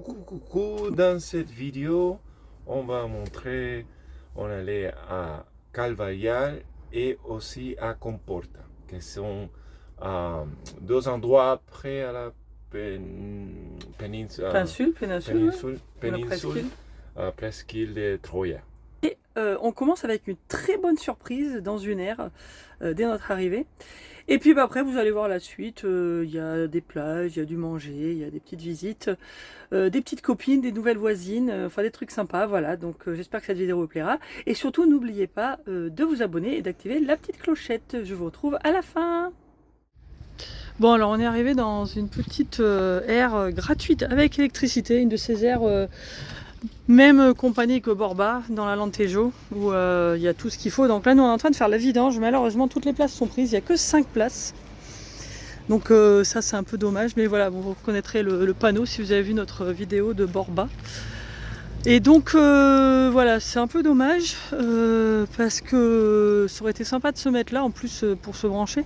Coucou, dans cette vidéo, on va montrer, on allait à Calvarial et aussi à Comporta, qui sont deux endroits près à la péninsule, Presqu'île. presqu'île de Troya. Et on commence avec une très bonne surprise dans une aire dès notre arrivée. Et puis après, vous allez voir la suite. Il y a des plages, il y a du manger, il y a des petites visites, des petites copines, des nouvelles voisines, enfin des trucs sympas. Voilà, donc j'espère que cette vidéo vous plaira. Et surtout, n'oubliez pas de vous abonner et d'activer la petite clochette. Je vous retrouve à la fin. Bon, alors on est arrivé dans une petite aire gratuite avec électricité, une de ces aires même compagnie que Borba dans la Lantejo où il y a tout ce qu'il faut. Donc là nous on est en train de faire la vidange. Malheureusement toutes les places sont prises, il n'y a que 5 places. Donc ça c'est un peu dommage, mais voilà, vous reconnaîtrez le panneau si vous avez vu notre vidéo de Borba. Et donc voilà, c'est un peu dommage parce que ça aurait été sympa de se mettre là en plus pour se brancher.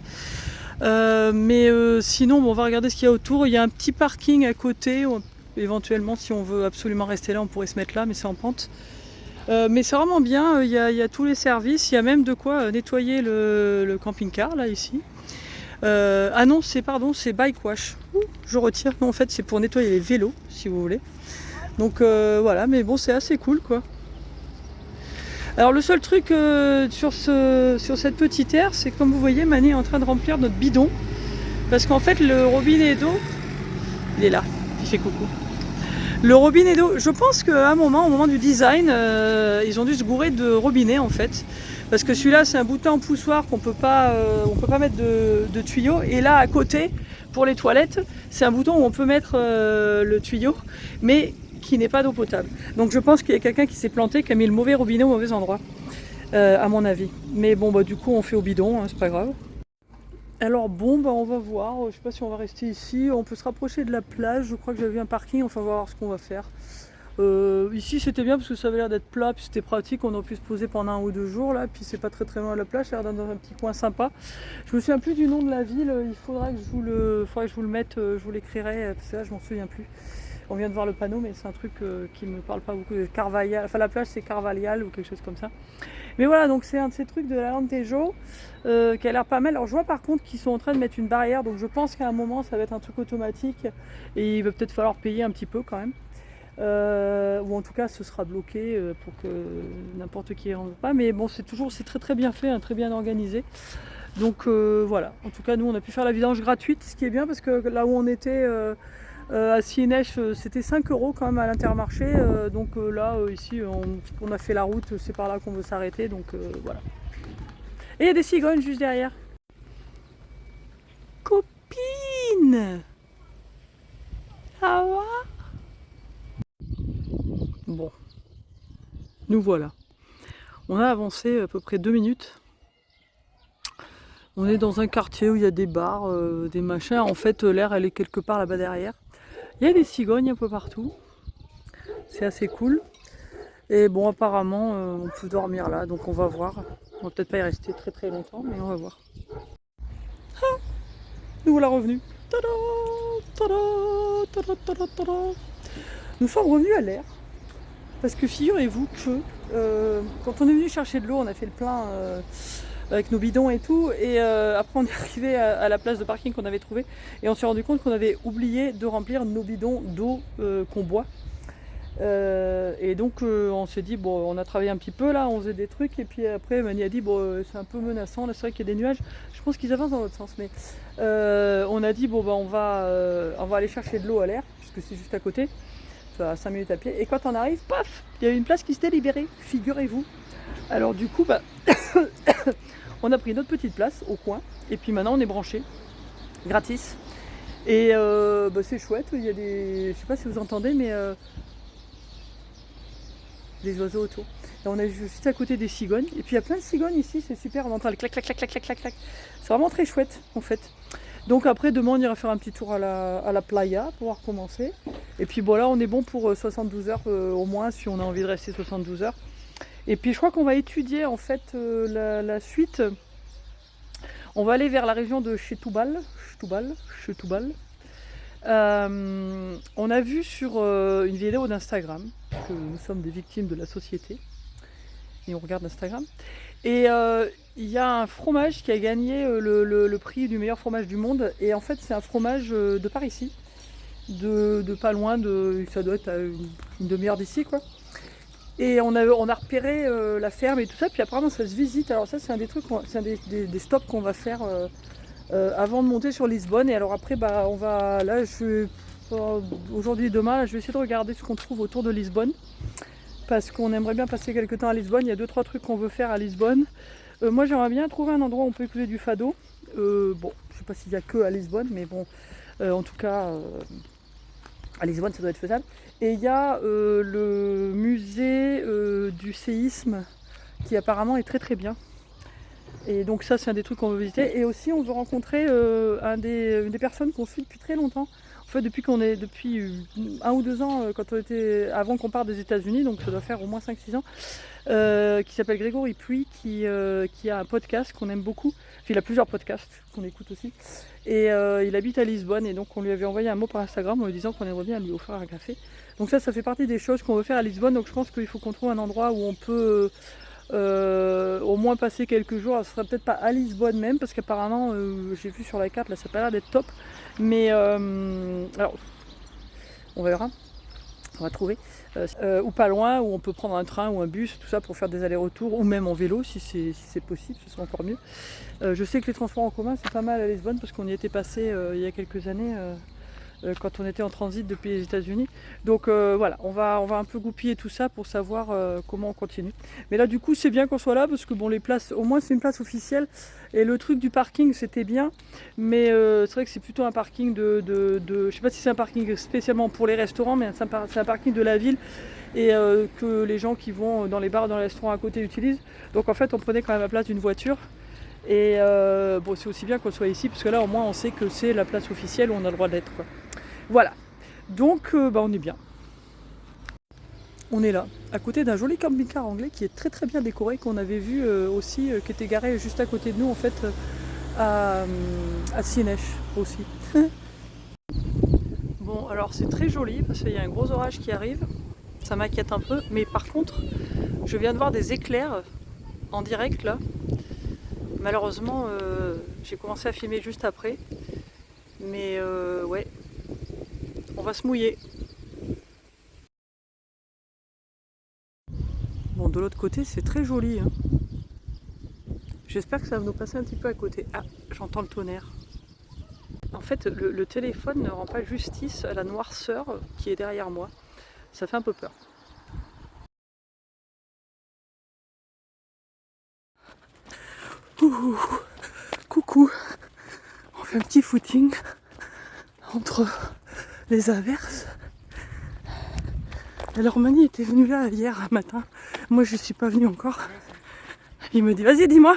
Mais sinon bon, on va regarder ce qu'il y a autour. Il y a un petit parking à côté. Éventuellement, si on veut absolument rester là, on pourrait se mettre là, mais c'est en pente. Mais c'est vraiment bien, il y a tous les services, il y a même de quoi nettoyer le camping-car, là, ici. Ah non, c'est bike wash. Ouh, je retire, non, en fait, c'est pour nettoyer les vélos, si vous voulez. Donc voilà, mais bon, c'est assez cool, quoi. Alors le seul truc sur cette petite aire, c'est que comme vous voyez, Mani est en train de remplir notre bidon. Parce qu'en fait, le robinet d'eau, il est là, il fait coucou. Le robinet d'eau, je pense qu'à un moment, au moment du design, ils ont dû se gourer de robinet en fait. Parce que celui-là, c'est un bouton en poussoir qu'on peut pas mettre de tuyau. Et là, à côté, pour les toilettes, c'est un bouton où on peut mettre le tuyau, mais qui n'est pas d'eau potable. Donc je pense qu'il y a quelqu'un qui s'est planté, qui a mis le mauvais robinet au mauvais endroit, à mon avis. Mais bon, bah, du coup, on fait au bidon, hein, c'est pas grave. Alors bon, bah on va voir, je sais pas si on va rester ici, on peut se rapprocher de la plage, je crois que j'avais vu un parking, enfin on va voir ce qu'on va faire. Ici c'était bien parce que ça avait l'air d'être plat, puis c'était pratique, on aurait pu se poser pendant 1 ou 2 jours là, puis c'est pas très loin de la plage, ça a l'air d'être dans un petit coin sympa. Je me souviens plus du nom de la ville, il faudra que je vous le mette, je vous l'écrirai, parce que là je m'en souviens plus. On vient de voir le panneau, mais c'est un truc qui me parle pas beaucoup. Carvalial, enfin la plage c'est Carvalial ou quelque chose comme ça. Mais voilà, donc c'est un de ces trucs de la Lantejo qui a l'air pas mal. Alors je vois par contre qu'ils sont en train de mettre une barrière, donc je pense qu'à un moment ça va être un truc automatique et il va peut-être falloir payer un petit peu quand même. Ou en tout cas ce sera bloqué pour que n'importe qui rentre pas. Mais bon, c'est très bien fait, hein, très bien organisé. Donc voilà, en tout cas nous on a pu faire la vidange gratuite, ce qui est bien parce que là où on était à Sienèche, c'était 5 € quand même à l'Intermarché. Donc là, ici, on a fait la route, c'est par là qu'on veut s'arrêter. Donc voilà. Et il y a des cigognes juste derrière. Copine! Ça va? Bon. Nous voilà. On a avancé à peu près 2 minutes. On est dans un quartier où il y a des bars, des machins. En fait, l'air, elle est quelque part là-bas derrière. Il y a des cigognes un peu partout, c'est assez cool. Et bon, apparemment, on peut dormir là, donc on va voir. On va peut-être pas y rester très longtemps, mais on va voir. Ah, nous voilà revenus. Tada, tada, tada, tada. Nous sommes revenus à l'air, parce que figurez-vous que quand on est venu chercher de l'eau, on a fait le plein avec nos bidons et tout, et après on est arrivé à la place de parking qu'on avait trouvée et on s'est rendu compte qu'on avait oublié de remplir nos bidons d'eau qu'on boit, et donc on s'est dit bon, on a travaillé un petit peu là, on faisait des trucs, et puis après Mani a dit bon, c'est un peu menaçant là, c'est vrai qu'il y a des nuages, je pense qu'ils avancent dans l'autre sens, mais on a dit bon bah on va aller chercher de l'eau à l'air puisque c'est juste à côté, ça à 5 minutes à pied, et quand on arrive, paf, il y a une place qui s'était libérée, figurez-vous. Alors du coup bah on a pris notre petite place au coin, et puis maintenant on est branché, gratis. Et bah, c'est chouette, il y a des... Je sais pas si vous entendez, mais des oiseaux autour. Et on est juste à côté des cigognes, et puis il y a plein de cigognes ici, c'est super, on entend le clac clac clac clac clac clac clac. C'est vraiment très chouette en fait. Donc après demain on ira faire un petit tour à la playa pour voir commencer. Et puis bon là on est bon pour 72 heures au moins, si on a envie de rester 72 heures. Et puis je crois qu'on va étudier en fait la suite. On va aller vers la région de Setúbal. On a vu sur une vidéo d'Instagram, parce que nous sommes des victimes de la société, et on regarde Instagram, et il y a un fromage qui a gagné le prix du meilleur fromage du monde, et en fait c'est un fromage de par ici, de pas loin, ça doit être à une demi-heure d'ici quoi. Et on a repéré la ferme et tout ça, puis apparemment ça se visite. Alors ça c'est un des trucs, c'est un des stops qu'on va faire avant de monter sur Lisbonne. Et alors après bah on va, là aujourd'hui et demain, là, je vais essayer de regarder ce qu'on trouve autour de Lisbonne. Parce qu'on aimerait bien passer quelques temps à Lisbonne, il y a 2-3 trucs qu'on veut faire à Lisbonne. Moi j'aimerais bien trouver un endroit où on peut écouter du fado. Bon, je sais pas s'il y a que à Lisbonne, mais bon, en tout cas, à Lisbonne ça doit être faisable. Et il y a le musée du séisme qui apparemment est très très bien. Et donc ça c'est un des trucs qu'on veut visiter. Et aussi on veut rencontrer une des personnes qu'on suit depuis très longtemps. En fait depuis 1 ou 2 ans, avant qu'on parte des États-Unis, donc ça doit faire au moins 5-6 ans, qui s'appelle Grégory Puy, qui a un podcast qu'on aime beaucoup. Enfin, il a plusieurs podcasts qu'on écoute aussi. Et il habite à Lisbonne, et donc on lui avait envoyé un mot par Instagram en lui disant qu'on aimerait bien lui offrir un café. Donc ça fait partie des choses qu'on veut faire à Lisbonne, donc je pense qu'il faut qu'on trouve un endroit où on peut au moins passer quelques jours. Alors, ce serait peut-être pas à Lisbonne même, parce qu'apparemment j'ai vu sur la carte, là ça a pas l'air d'être top. Mais alors on verra. On va trouver, ou pas loin, où on peut prendre un train ou un bus, tout ça pour faire des allers-retours, ou même en vélo si c'est possible, ce serait encore mieux. Je sais que les transports en commun c'est pas mal à Lisbonne parce qu'on y était passé il y a quelques années quand on était en transit depuis les États-Unis. Donc voilà, on va un peu goupiller tout ça pour savoir comment on continue. Mais là du coup c'est bien qu'on soit là parce que bon, les places, au moins c'est une place officielle. Et le truc du parking c'était bien, mais c'est vrai que c'est plutôt un parking je sais pas si c'est un parking spécialement pour les restaurants, mais c'est un parking de la ville et que les gens qui vont dans les bars, dans les restaurants à côté utilisent. Donc en fait on prenait quand même la place d'une voiture. Et bon, c'est aussi bien qu'on soit ici parce que là au moins on sait que c'est la place officielle où on a le droit d'être quoi. Voilà, donc bah, on est bien. On est là, à côté d'un joli camping-car anglais qui est très très bien décoré, qu'on avait vu aussi, qui était garé juste à côté de nous en fait, à Sinech aussi. Bon, alors c'est très joli parce qu'il y a un gros orage qui arrive, ça m'inquiète un peu, mais par contre, je viens de voir des éclairs en direct là. Malheureusement, j'ai commencé à filmer juste après, mais ouais, on va se mouiller. Bon, de l'autre côté, c'est très joli. Hein. J'espère que ça va nous passer un petit peu à côté. Ah, j'entends le tonnerre. En fait, le téléphone ne rend pas justice à la noirceur qui est derrière moi. Ça fait un peu peur. Ouh, coucou. On fait un petit footing entre les averses. Alors Mani était venu là hier matin. Moi je suis pas venue encore. Il me dit vas-y dis-moi.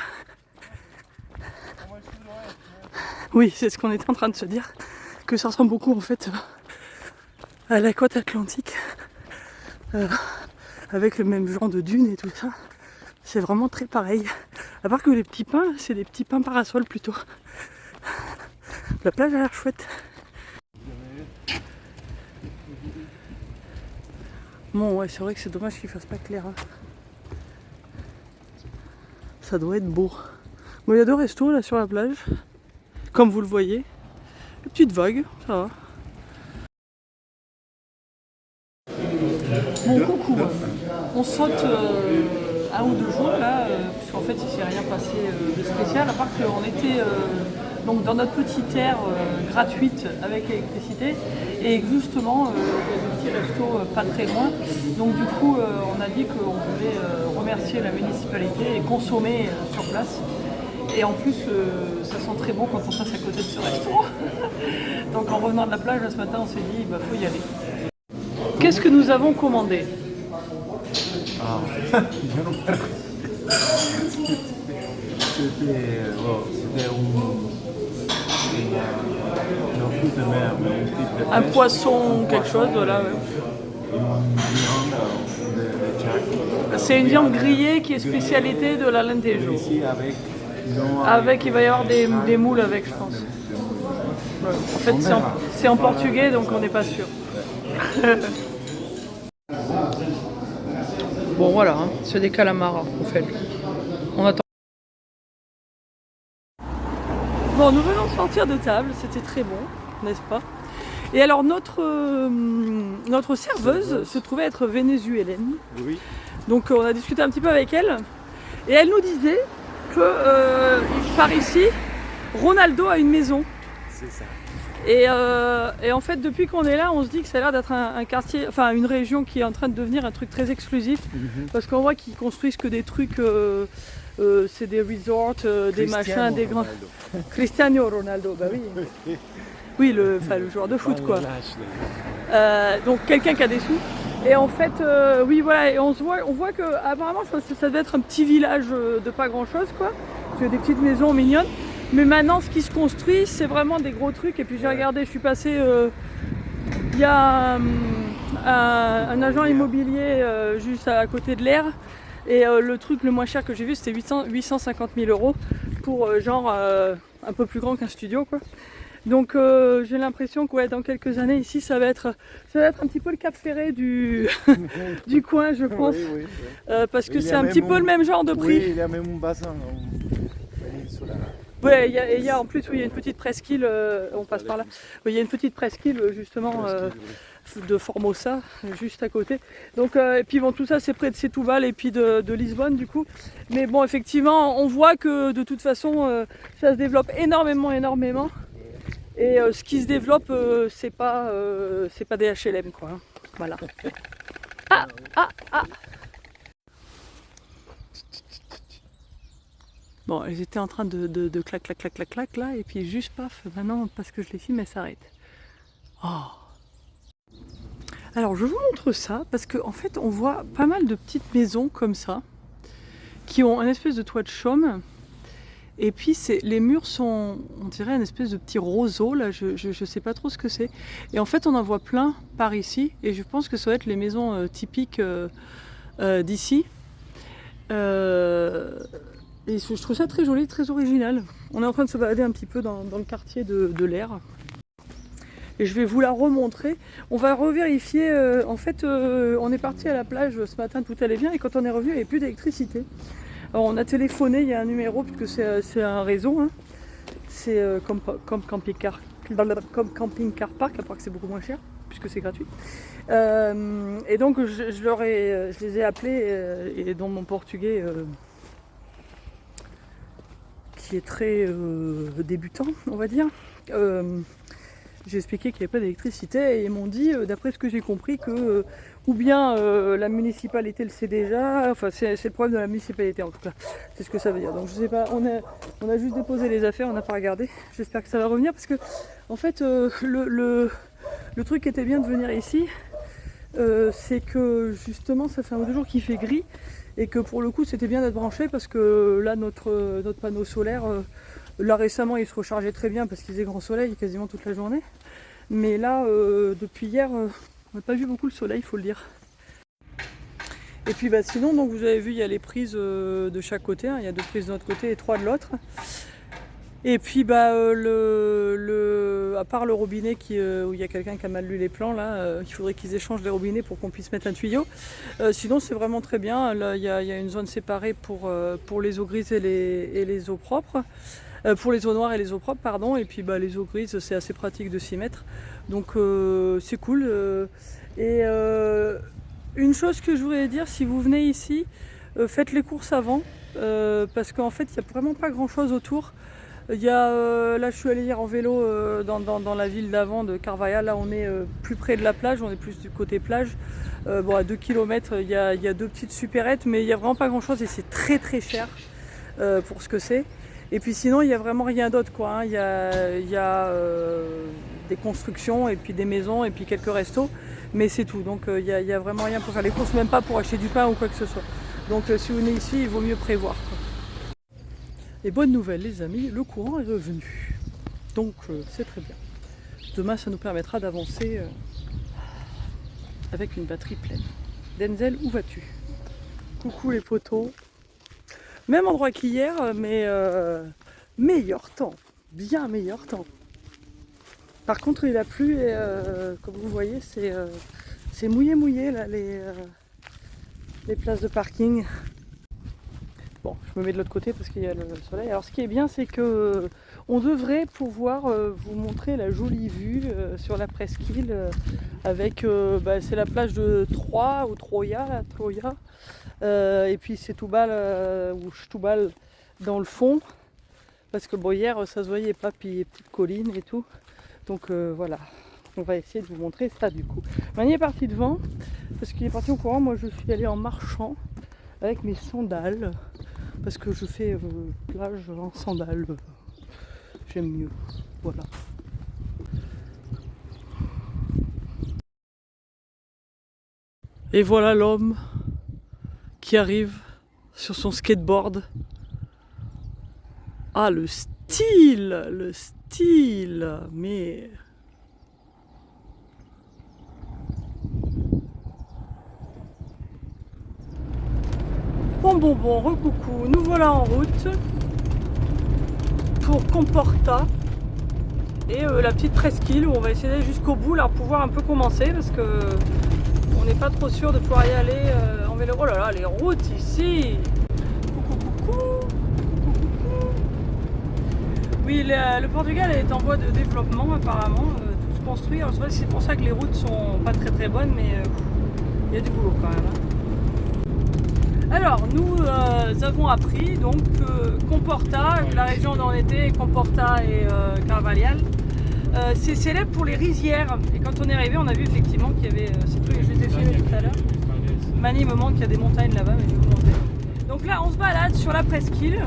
Oui, c'est ce qu'on était en train de se dire. Que ça ressemble beaucoup en fait à la côte atlantique. Avec le même genre de dunes et tout ça. C'est vraiment très pareil. À part que les petits pins, c'est des petits pins parasols plutôt. La plage a l'air chouette. Bon ouais, c'est vrai que c'est dommage qu'il fasse pas clair. Hein. Ça doit être beau. Bon, il y a 2 restos là sur la plage. Comme vous le voyez. Une petite vague, ça va. Bon, coucou. On saute 1 ou 2 jours là, parce qu'en fait il s'est rien passé de spécial, à part qu'on était donc dans notre petite aire gratuite avec l'électricité, et justement il y a des petits restos pas très loin, donc du coup on a dit qu'on voulait remercier la municipalité et consommer sur place. Et en plus, ça sent très bon quand on passe à côté de ce restaurant. Donc en revenant de la plage, ce matin, on s'est dit, bah faut y aller. Qu'est-ce que nous avons commandé? C'était fruit de mer, un poisson, quelque chose, voilà. Ouais. C'est une viande grillée qui est spécialité de la Lentejo. Avec, il va y avoir des moules avec, je pense. En fait, c'est en portugais, donc on n'est pas sûr. Bon, voilà, hein, c'est des calamars, en fait. On attend. Bon, nous venons de sortir de table, c'était très bon, n'est-ce pas? Et alors, notre serveuse se trouvait être vénézuélienne. Oui. Donc, on a discuté un petit peu avec elle. Et elle nous disait que par ici, Ronaldo a une maison. C'est ça. Et en fait, depuis qu'on est là, on se dit que ça a l'air d'être un quartier, enfin une région qui est en train de devenir un truc très exclusif. Parce qu'on voit qu'ils construisent que des trucs, c'est des resorts, des machins, des grands. Cristiano Ronaldo, bah oui. Oui, le joueur de foot, quoi. Donc quelqu'un qui a des sous. Et en fait, oui, voilà, et on voit que apparemment ça devait être un petit village de pas grand chose, quoi. Parce des petites maisons mignonnes. Mais maintenant, ce qui se construit, c'est vraiment des gros trucs. Et puis j'ai regardé, je suis passée, il y a un agent immobilier juste à côté de l'air. Et le truc le moins cher que j'ai vu, c'était 850 000 € pour genre un peu plus grand qu'un studio, quoi. Donc j'ai l'impression que ouais, dans quelques années ici, ça va être un petit peu le Cap Ferré du coin, je pense. Oui, oui. Parce que c'est un petit peu le même genre de prix. Oui, il y a même un bassin. Ouais, il y a en plus, oui, il y a une petite presqu'île, on passe par là. Oui, il y a une petite presqu'île justement de Formosa, juste à côté. Donc, et puis bon, tout ça c'est près de Setúbal et puis de Lisbonne du coup. Mais bon, effectivement, on voit que de toute façon, ça se développe énormément. Et ce qui se développe, c'est pas des HLM, quoi. Hein. Voilà. Ah. Bon, elles étaient en train de clac là, et puis juste paf, maintenant parce que je les filme, elles s'arrêtent. Oh. Alors je vous montre ça parce qu'en fait on voit pas mal de petites maisons comme ça qui ont un espèce de toit de chaume. Et puis les murs sont, on dirait, un espèce de petit roseau là, je sais pas trop ce que c'est. Et en fait on en voit plein par ici, et je pense que ça va être les maisons typiques d'ici. Et je trouve ça très joli, très original. On est en train de se balader un petit peu dans le quartier de l'Air. Et je vais vous la remontrer. On va revérifier. En fait, on est parti à la plage ce matin, tout allait bien. Et quand on est revenu, il n'y avait plus d'électricité. Alors on a téléphoné, il y a un numéro, puisque c'est un réseau. Hein. C'est comme camping-car park, à part que c'est beaucoup moins cher, puisque c'est gratuit. Et donc je les ai appelés, et dans mon portugais... qui est très débutant, on va dire. J'ai expliqué qu'il n'y avait pas d'électricité et ils m'ont dit, d'après ce que j'ai compris, que ou bien la municipalité le sait déjà, enfin c'est le problème de la municipalité en tout cas, c'est ce que ça veut dire. Donc je sais pas, on a juste déposé les affaires, on n'a pas regardé. J'espère que ça va revenir parce que en fait le truc qui était bien de venir ici, c'est que justement ça fait un ou deux jours qu'il fait gris. Et que pour le coup c'était bien d'être branché parce que là notre panneau solaire, là récemment il se rechargeait très bien parce qu'il faisait grand soleil quasiment toute la journée. Mais là depuis hier on n'a pas vu beaucoup le soleil, il faut le dire. Et puis bah, sinon donc vous avez vu il y a les prises de chaque côté, hein. Il y a 2 prises de notre côté et 3 de l'autre. Et puis bah à part le robinet où il y a quelqu'un qui a mal lu les plans là, il faudrait qu'ils échangent les robinets pour qu'on puisse mettre un tuyau. Sinon c'est vraiment très bien. Là il y a une zone séparée pour les eaux grises et les eaux propres. Pour les eaux noires et les eaux propres, pardon. Et puis bah, les eaux grises c'est assez pratique de s'y mettre. Donc c'est cool. Une chose que je voudrais dire, si vous venez ici, faites les courses avant. Parce qu'en fait il n'y a vraiment pas grand chose autour. Il y a, là je suis allée hier en vélo dans la ville d'avant de Carvalhal, là on est plus près de la plage, on est plus du côté plage. Bon, à 2 km il y a 2 petites supérettes, mais il n'y a vraiment pas grand chose et c'est très très cher pour ce que c'est. Et puis sinon il n'y a vraiment rien d'autre quoi, hein. Il y a des constructions et puis des maisons et puis quelques restos, mais c'est tout. Donc il y a vraiment rien pour faire les courses, même pas pour acheter du pain ou quoi que ce soit. Donc si vous venez ici il vaut mieux prévoir, quoi. Et bonne nouvelle les amis, le courant est revenu. Donc c'est très bien. Demain ça nous permettra d'avancer avec une batterie pleine. Denzel, où vas-tu? Coucou les potos. Même endroit qu'hier, mais meilleur temps. Bien meilleur temps. Par contre, il a plu et comme vous voyez, c'est mouillé là, les places de parking. Bon, je me mets de l'autre côté parce qu'il y a le soleil. Alors, ce qui est bien, c'est que on devrait pouvoir vous montrer la jolie vue sur la presqu'île avec, c'est la plage de Troyes ou Troya, là, Troya. Et puis c'est Toubal ou Ch'toubal dans le fond. Parce que bon, hier, ça se voyait pas, puis il y a petites collines et tout. Donc voilà, on va essayer de vous montrer ça du coup. Mani est parti devant parce qu'il est parti au courant. Moi, je suis allée en marchant avec mes sandales. Parce que je fais plage en sandales, j'aime mieux, voilà. Et voilà l'homme qui arrive sur son skateboard. Ah, le style, mais... Bon, recoucou, nous voilà en route pour Comporta et la petite presqu'île où on va essayer d'aller jusqu'au bout là pour pouvoir un peu commencer parce que on n'est pas trop sûr de pouvoir y aller en vélo. Oh là là, les routes ici. Coucou. Oui, le Portugal est en voie de développement apparemment, tout se construit. Alors c'est pour ça que les routes sont pas très bonnes, mais il y a du boulot quand même. Hein. Alors, nous avons appris donc Comporta, la région où on était, Comporta et Carvalhal, c'est célèbre pour les rizières. Et quand on est arrivé, on a vu effectivement qu'il y avait ces trucs, je les ai filmés tout à l'heure. Mani me montre qu'il y a des montagnes là-bas, mais je vais vous montrer. Donc là, on se balade sur la presqu'île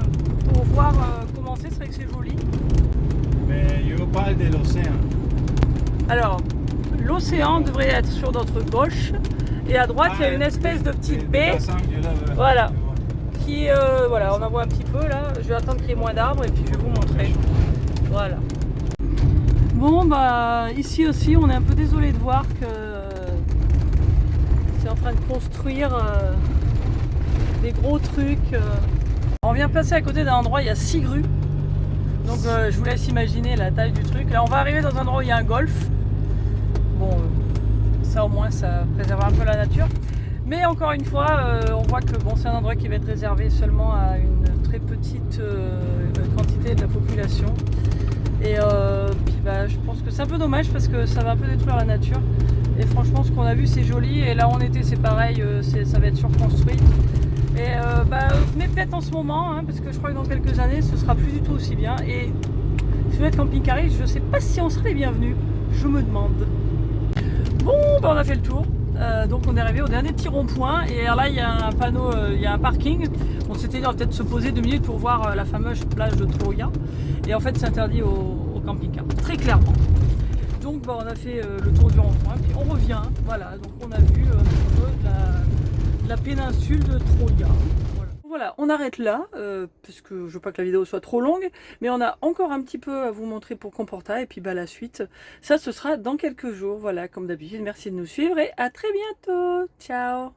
pour voir comment c'est vrai que c'est joli. Mais je vous parle de l'océan. Alors, l'océan devrait être sur notre gauche. Et à droite, il y a une espèce de petite baie, voilà, qui, voilà, on en voit un petit peu là. Je vais attendre qu'il y ait moins d'arbres et puis je vais vous montrer. Voilà. Bon, bah, ici aussi, on est un peu désolé de voir que c'est en train de construire des gros trucs. On vient passer à côté d'un endroit, il y a 6 grues. Donc, je vous laisse imaginer la taille du truc. Là, on va arriver dans un endroit où il y a un golf. Bon. Ça au moins ça préserve un peu la nature, mais encore une fois on voit que bon, c'est un endroit qui va être réservé seulement à une très petite quantité de la population et puis je pense que c'est un peu dommage parce que ça va un peu détruire la nature et franchement ce qu'on a vu c'est joli et là où on était c'est pareil, ça va être surconstruit et venez peut-être en ce moment hein, parce que je crois que dans quelques années ce sera plus du tout aussi bien et si vous êtes camping-cariste je sais pas si on serait les bienvenus, je me demande. Bon, on a fait le tour, donc on est arrivé au dernier petit rond-point et là il y a un panneau, il y a un parking. On s'était dit on va peut-être se poser 2 minutes pour voir la fameuse plage de Troya et en fait c'est interdit au camping-car, très clairement. Donc on a fait le tour du rond-point puis on revient, voilà, donc on a vu un peu la péninsule de Troya. Voilà, on arrête là, parce que je veux pas que la vidéo soit trop longue, mais on a encore un petit peu à vous montrer pour Comporta, et puis la suite, ça ce sera dans quelques jours, voilà, comme d'habitude, merci de nous suivre, et à très bientôt, ciao.